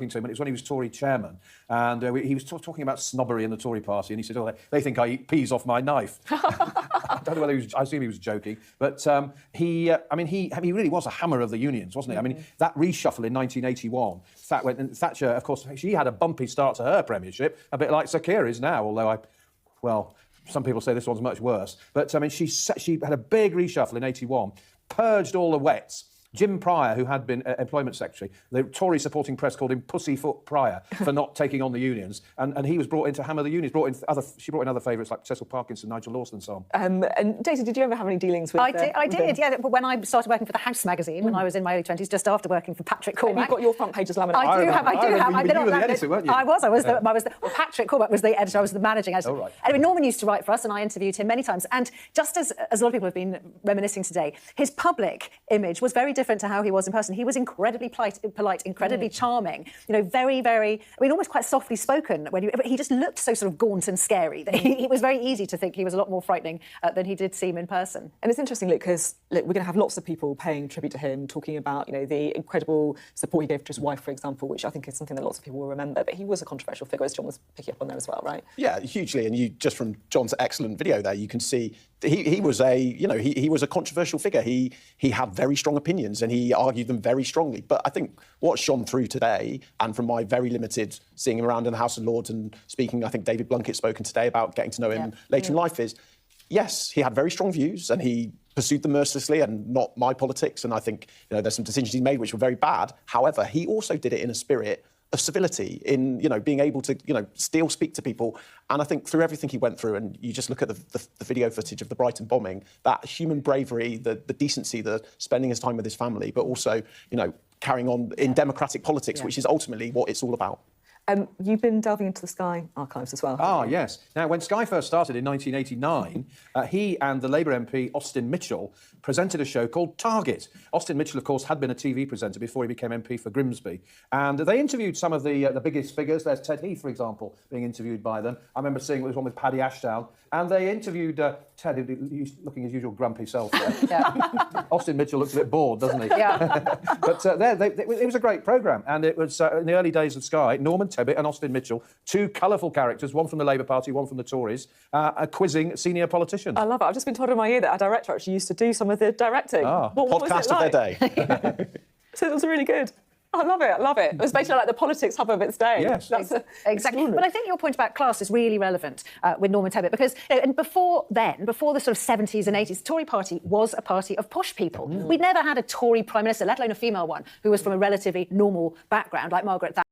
to him, and it was when he was Tory chairman, and he was talking about snobbery in the Tory party, and he said, "Oh, they think I eat peas off my knife." I don't know whether I assume he was joking, but he really was a hammer of the unions, wasn't he? I mean, that reshuffle in 1981, Thatcher, of course, she had a bumpy start to her premiership, a bit like Sir Keir is now, although some people say this one's much worse. But I mean, she had a big reshuffle in 81, purged all the wets. Jim Pryor, who had been employment secretary, the Tory supporting press called him Pussyfoot Pryor for not taking on the unions, and he was brought in to hammer the unions. She brought in other favourites like Cecil Parkinson, Nigel Lawson, and so on. And Daisy, did you ever have any dealings with? I did. Yeah. When I started working for the House magazine, when I was in my early 20s, just after working for Patrick Cormack. You've got your front pages laminated. I do have. You were the editor, weren't you? I was. Well, Patrick Cormack was the editor. I was the managing editor. Oh, right. Anyway, Norman used to write for us, and I interviewed him many times. And just as a lot of people have been reminiscing today, his public image was very different to how he was in person. He was incredibly polite, incredibly charming, very, very, almost quite softly spoken. But he just looked so sort of gaunt and scary that it was very easy to think he was a lot more frightening than he did seem in person. And it's interesting, Luke, because we're going to have lots of people paying tribute to him, talking about, the incredible support he gave to his wife, for example, which I think is something that lots of people will remember. But he was a controversial figure, as John was picking up on there as well, right? Yeah, hugely. And you just from John's excellent video there, you can see he was a controversial figure. He had very strong opinions and he argued them very strongly. But I think what shone through today, and from my very limited seeing him around in the House of Lords and speaking, I think David Blunkett's spoken today about getting to know him later in life, is yes, he had very strong views and he pursued them mercilessly, and not my politics. And I think there's some decisions he made which were very bad. However, he also did it in a spirit of civility, in being able to still speak to people. And I think through everything he went through, and you just look at the video footage of the Brighton bombing, that human bravery, the decency, the spending his time with his family, but also carrying on in democratic politics, which is ultimately what it's all about. You've been delving into the Sky archives as well. Ah, yes. Now, when Sky first started in 1989, he and the Labour MP Austin Mitchell presented a show called Target. Austin Mitchell, of course, had been a TV presenter before he became MP for Grimsby. And they interviewed some of the biggest figures. There's Ted Heath, for example, being interviewed by them. I remember seeing one with Paddy Ashdown. And they interviewed Ted, looking his usual grumpy self there. Austin Mitchell looks a bit bored, doesn't he? Yeah. But it was a great programme. And it was, in the early days of Sky, Norman Tebbit and Austin Mitchell, two colourful characters, one from the Labour Party, one from the Tories, quizzing senior politicians. I love it. I've just been told in my ear that our director actually used to do some of the directing. What Podcast was it like? of their day. So it was really good. I love it. It was basically like the politics hub of its day. Yes. Exactly. But I think your point about class is really relevant with Norman Tebbit, because and before the sort of 70s and 80s, the Tory party was a party of posh people. We'd never had a Tory Prime Minister, let alone a female one, who was from a relatively normal background like Margaret Thatcher.